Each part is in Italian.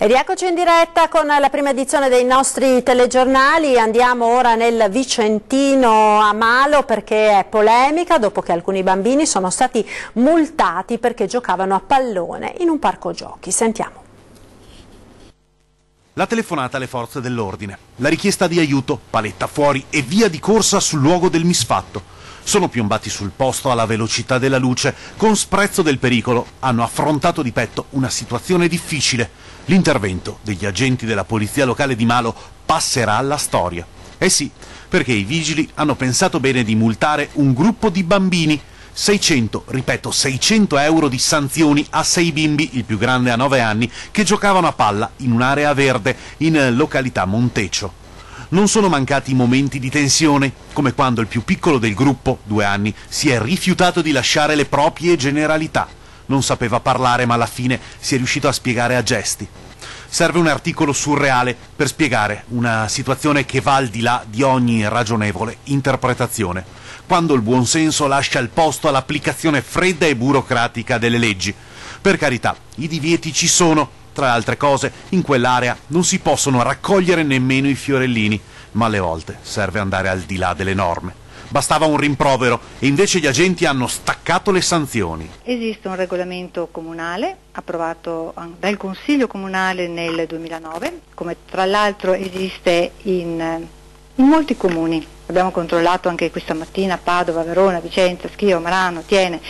E rieccoci in diretta con la prima edizione dei nostri telegiornali. Andiamo ora nel Vicentino a Malo perché è polemica dopo che alcuni bambini sono stati multati perché giocavano a pallone in un parco giochi. Sentiamo. La telefonata alle forze dell'ordine, la richiesta di aiuto, paletta fuori e via di corsa sul luogo del misfatto. Sono piombati sul posto alla velocità della luce, con sprezzo del pericolo, hanno affrontato di petto una situazione difficile. L'intervento degli agenti della polizia locale di Malo passerà alla storia. Eh sì, perché i vigili hanno pensato bene di multare un gruppo di bambini. 600 euro di sanzioni a 6 bimbi, il più grande ha 9 anni, che giocavano a palla in un'area verde in località Montecio. Non sono mancati momenti di tensione, come quando il più piccolo del gruppo, 2 anni, si è rifiutato di lasciare le proprie generalità. Non sapeva parlare, ma alla fine si è riuscito a spiegare a gesti. Serve un articolo surreale per spiegare una situazione che va al di là di ogni ragionevole interpretazione, quando il buonsenso lascia il posto all'applicazione fredda e burocratica delle leggi. Per carità, i divieti ci sono. Tra altre cose, in quell'area non si possono raccogliere nemmeno i fiorellini, ma alle volte serve andare al di là delle norme. Bastava un rimprovero e invece gli agenti hanno staccato le sanzioni. Esiste un regolamento comunale approvato dal Consiglio Comunale nel 2009, come tra l'altro esiste in molti comuni. Abbiamo controllato anche questa mattina Padova, Verona, Vicenza, Schio, Marano, Thiene,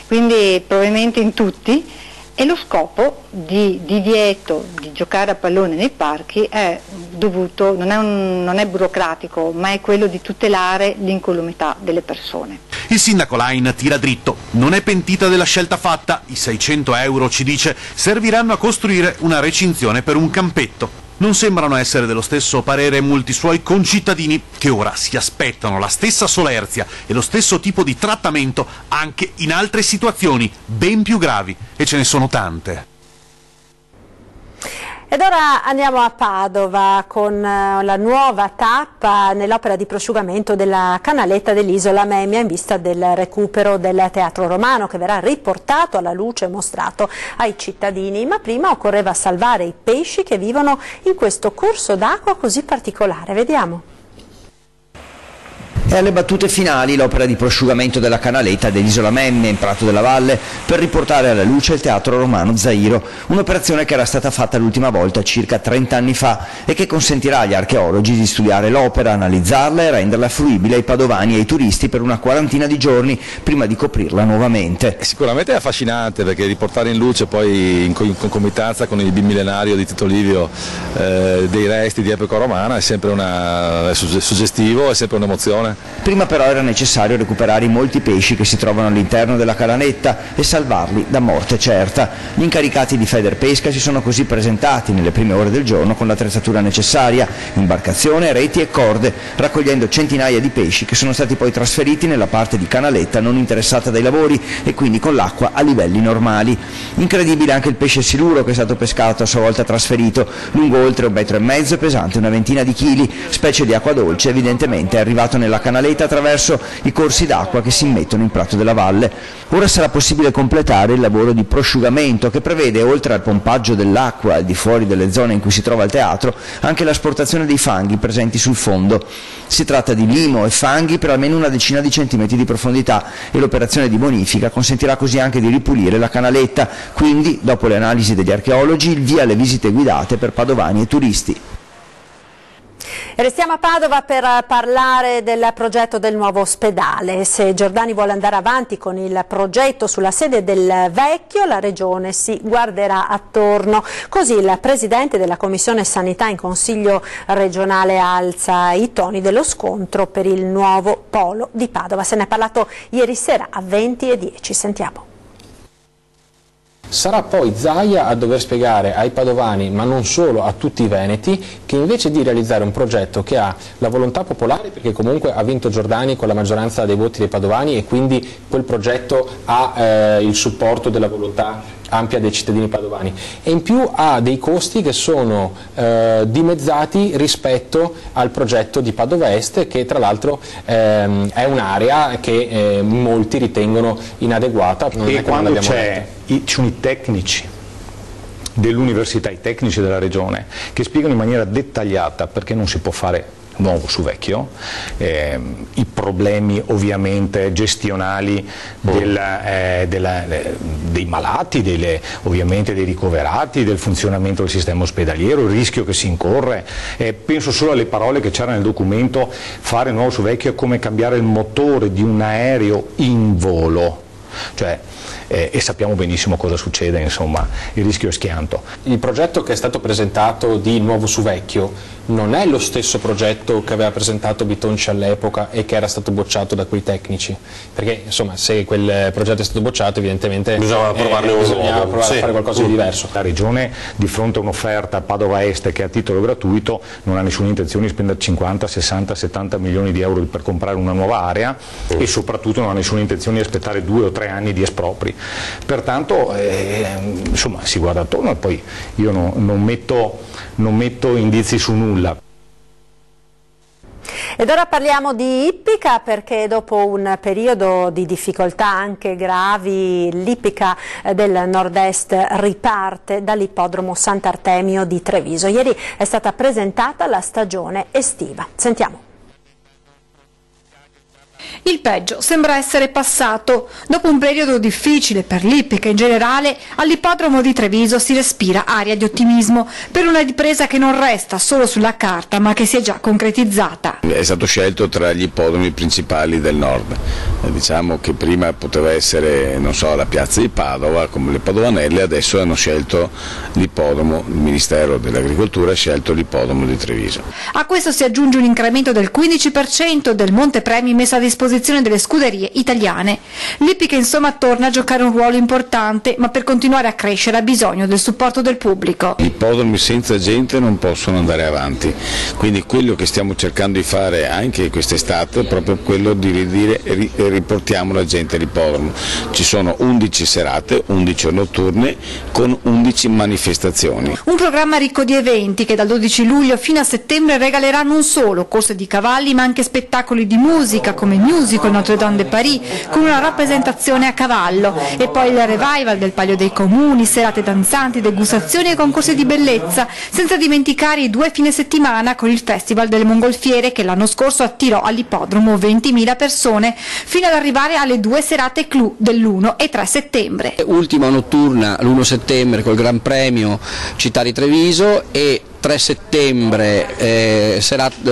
quindi probabilmente in tutti. E lo scopo di divieto di giocare a pallone nei parchi è dovuto, non è burocratico, ma è quello di tutelare l'incolumità delle persone. Il sindaco Lain tira dritto, non è pentita della scelta fatta, i 600 euro, ci dice, serviranno a costruire una recinzione per un campetto. Non sembrano essere dello stesso parere molti suoi concittadini che ora si aspettano la stessa solerzia e lo stesso tipo di trattamento anche in altre situazioni ben più gravi, e ce ne sono tante. Ed ora andiamo a Padova con la nuova tappa nell'opera di prosciugamento della canaletta dell'Isola Memmia in vista del recupero del Teatro Romano che verrà riportato alla luce e mostrato ai cittadini. Ma prima occorreva salvare i pesci che vivono in questo corso d'acqua così particolare. Vediamo. È alle battute finali l'opera di prosciugamento della canaletta dell'Isola Memmia in Prato della Valle per riportare alla luce il Teatro Romano Zairo, un'operazione che era stata fatta l'ultima volta circa 30 anni fa e che consentirà agli archeologi di studiare l'opera, analizzarla e renderla fruibile ai padovani e ai turisti per una quarantina di giorni prima di coprirla nuovamente. Sicuramente è affascinante perché riportare in luce poi in concomitanza con il bimillenario di Tito Livio dei resti di epoca romana è sempre è suggestivo, è sempre un'emozione. Prima però era necessario recuperare i molti pesci che si trovano all'interno della canaletta e salvarli da morte certa. Gli incaricati di Federpesca si sono così presentati nelle prime ore del giorno con l'attrezzatura necessaria, imbarcazione, reti e corde, raccogliendo centinaia di pesci che sono stati poi trasferiti nella parte di canaletta non interessata dai lavori e quindi con l'acqua a livelli normali. Incredibile anche il pesce siluro che è stato pescato a sua volta trasferito, lungo oltre 1,5 metri e pesante una ventina di chili, specie di acqua dolce, evidentemente è arrivato nella canaletta attraverso i corsi d'acqua che si immettono in Prato della Valle. Ora sarà possibile completare il lavoro di prosciugamento che prevede, oltre al pompaggio dell'acqua al di fuori delle zone in cui si trova il teatro, anche l'asportazione dei fanghi presenti sul fondo. Si tratta di limo e fanghi per almeno una decina di centimetri di profondità e l'operazione di bonifica consentirà così anche di ripulire la canaletta, quindi, dopo le analisi degli archeologi, il via alle visite guidate per padovani e turisti. Restiamo a Padova per parlare del progetto del nuovo ospedale. Se Giordani vuole andare avanti con il progetto sulla sede del vecchio, la Regione si guarderà attorno. Così il Presidente della Commissione Sanità in Consiglio regionale alza i toni dello scontro per il nuovo polo di Padova. Se ne è parlato ieri sera a 20:10. Sentiamo. Sarà poi Zaia a dover spiegare ai padovani, ma non solo, a tutti i veneti, che invece di realizzare un progetto che ha la volontà popolare, perché comunque ha vinto Giordani con la maggioranza dei voti dei padovani e quindi quel progetto ha il supporto della volontà ampia dei cittadini padovani, e in più ha dei costi che sono dimezzati rispetto al progetto di Padova Est, che tra l'altro è un'area che molti ritengono inadeguata. E quando ci sono i tecnici dell'università, i tecnici della regione, che spiegano in maniera dettagliata perché non si può fare nuovo su vecchio, i problemi ovviamente gestionali dei malati, ovviamente dei ricoverati, del funzionamento del sistema ospedaliero, il rischio che si incorre. Penso solo alle parole che c'era nel documento: fare nuovo su vecchio è come cambiare il motore di un aereo in volo. Cioè, e sappiamo benissimo cosa succede, insomma, il rischio è schianto. Il progetto che è stato presentato di Nuovo su Vecchio non è lo stesso progetto che aveva presentato Bitonci all'epoca e che era stato bocciato da quei tecnici, perché insomma, se quel progetto è stato bocciato, evidentemente bisognava provarne uno nuovo, a fare qualcosa di diverso. La regione, di fronte a un'offerta a Padova Est che è a titolo gratuito, non ha nessuna intenzione di spendere 50, 60, 70 milioni di euro per comprare una nuova area e soprattutto non ha nessuna intenzione di aspettare 2 o 3 anni di espropri. Pertanto insomma, si guarda attorno e poi io non metto indizi su nulla. Ed ora parliamo di ippica, perché dopo un periodo di difficoltà anche gravi, l'ippica del nord-est riparte dall'ippodromo Sant'Artemio di Treviso. Ieri è stata presentata la stagione estiva. Sentiamo. Il peggio sembra essere passato. Dopo un periodo difficile per l'ippica in generale, all'ippodromo di Treviso si respira aria di ottimismo per una ripresa che non resta solo sulla carta ma che si è già concretizzata. È stato scelto tra gli ippodromi principali del nord. Diciamo che prima poteva essere, non so, la piazza di Padova come le Padovanelle, adesso hanno scelto l'ippodromo, il Ministero dell'Agricoltura ha scelto l'ippodromo di Treviso. A questo si aggiunge un incremento del 15% del montepremi messo a disposizione delle scuderie italiane. L'ippica insomma torna a giocare un ruolo importante, ma per continuare a crescere ha bisogno del supporto del pubblico. Gli ippodromi senza gente non possono andare avanti, quindi quello che stiamo cercando di fare anche quest'estate è proprio quello di dire riportiamo la gente all'ippodromo. Ci sono 11 serate, 11 notturne con 11 manifestazioni. Un programma ricco di eventi che dal 12 luglio fino a settembre regalerà non solo corse di cavalli ma anche spettacoli di musica come musical Notre-Dame de Paris con una rappresentazione a cavallo, e poi il revival del Palio dei Comuni, serate danzanti, degustazioni e concorsi di bellezza, senza dimenticare i 2 fine settimana con il Festival delle Mongolfiere che l'anno scorso attirò all'ippodromo 20.000 persone, fino ad arrivare alle 2 serate clou dell'1 e 3 settembre. Ultima notturna l'1 settembre col Gran Premio Città di Treviso e 3 settembre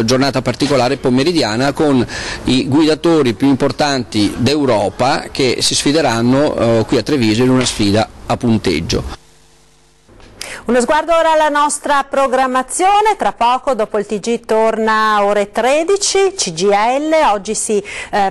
giornata particolare pomeridiana con i guidatori più importanti d'Europa che si sfideranno qui a Treviso in una sfida a punteggio. Uno sguardo ora alla nostra programmazione, tra poco dopo il TG torna ore 13, CGL, oggi si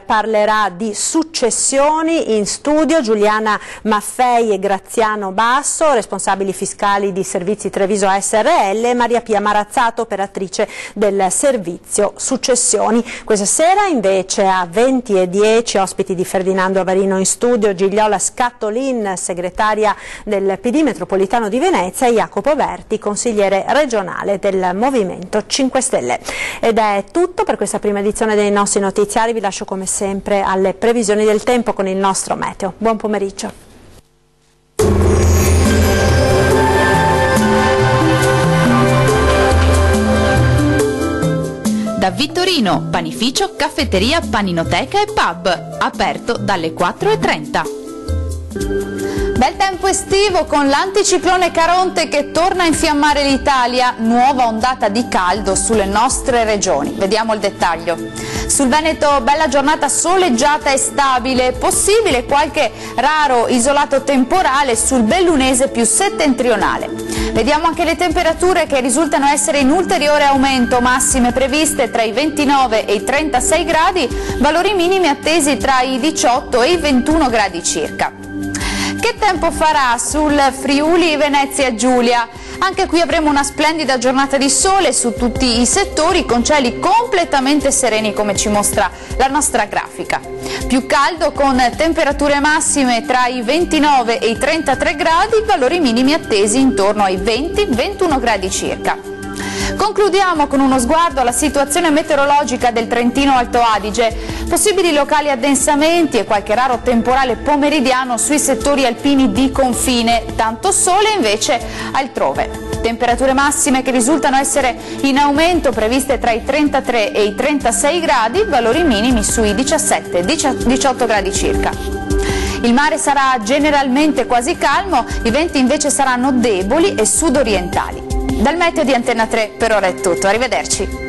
parlerà di successioni, in studio Giuliana Maffei e Graziano Basso, responsabili fiscali di Servizi Treviso SRL, e Maria Pia Marazzato, operatrice del servizio successioni. Questa sera invece a 20:10 ospiti di Ferdinando Avarino in studio, Gigliola Scattolin, segretaria del PD metropolitano di Venezia, e Jacopo Berti, consigliere regionale del Movimento 5 Stelle. Ed è tutto per questa prima edizione dei nostri notiziari, vi lascio come sempre alle previsioni del tempo con il nostro meteo. Buon pomeriggio. Da Vittorino, panificio, caffetteria, paninoteca e pub, aperto dalle 4:30. Bel tempo estivo con l'anticiclone Caronte che torna a infiammare l'Italia, nuova ondata di caldo sulle nostre regioni. Vediamo il dettaglio. Sul Veneto bella giornata soleggiata e stabile, possibile qualche raro isolato temporale sul bellunese più settentrionale. Vediamo anche le temperature che risultano essere in ulteriore aumento, massime previste tra i 29 e i 36 gradi, valori minimi attesi tra i 18 e i 21 gradi circa. Che tempo farà sul Friuli Venezia Giulia? Anche qui avremo una splendida giornata di sole su tutti i settori con cieli completamente sereni come ci mostra la nostra grafica. Più caldo con temperature massime tra i 29 e i 33 gradi, valori minimi attesi intorno ai 20-21 gradi circa. Concludiamo con uno sguardo alla situazione meteorologica del Trentino Alto Adige. Possibili locali addensamenti e qualche raro temporale pomeridiano sui settori alpini di confine, tanto sole invece altrove. Temperature massime che risultano essere in aumento, previste tra i 33 e i 36 gradi, valori minimi sui 17-18 gradi circa. Il mare sarà generalmente quasi calmo, i venti invece saranno deboli e sudorientali. Dal meteo di Antenna 3 per ora è tutto, arrivederci.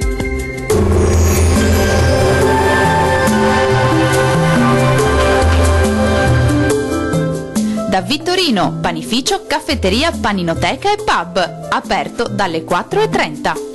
Da Vittorino, panificio, caffetteria, paninoteca e pub, aperto dalle 4:30.